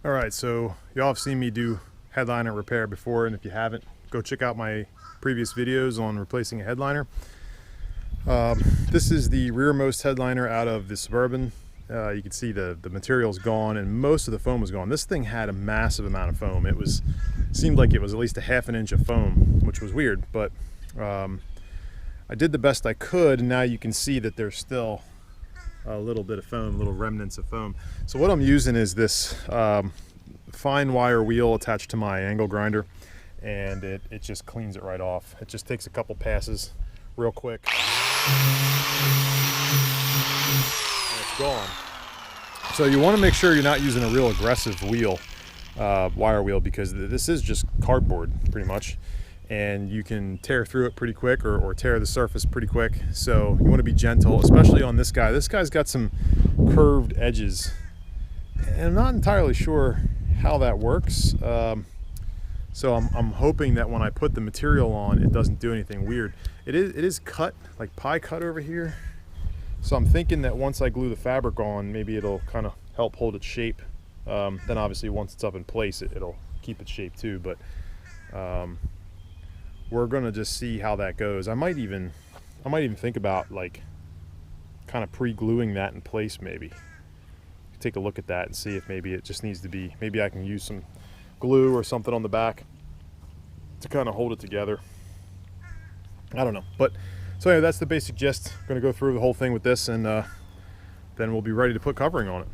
All right, so y'all have seen me do headliner repair before, and if you haven't, go check out my previous videos on replacing a headliner. This is the rearmost headliner out of the Suburban. You can see the material's gone and most of the foam was gone. This thing had a massive amount of foam. Seemed like it was at least a ½ inch of foam, which was weird, but I did the best I could, and now you can see that there's still a little bit of foam, little remnants of foam. So what I'm using is this fine wire wheel attached to my angle grinder, and it just cleans it right off. It just takes a couple passes real quick and it's gone. So you want to make sure you're not using a real aggressive wheel, wire wheel, because this is just cardboard pretty much, and you can tear through it pretty quick or tear the surface pretty quick. So you want to be gentle, especially on this guy. This guy's got some curved edges, and I'm not entirely sure how that works. So I'm hoping that when I put the material on, it doesn't do anything weird. It is cut, like pie cut over here. So I'm thinking that once I glue the fabric on, maybe it'll kind of help hold its shape. Then obviously once it's up in place, it'll keep its shape too. But we're gonna just see how that goes. I might even think about like kind of pre-gluing that in place maybe. Take a look at that and see if maybe it just needs to be, maybe I can use some glue or something on the back to kind of hold it together. I don't know, but so anyway, that's the basic gist. I'm gonna go through the whole thing with this, and then we'll be ready to put covering on it.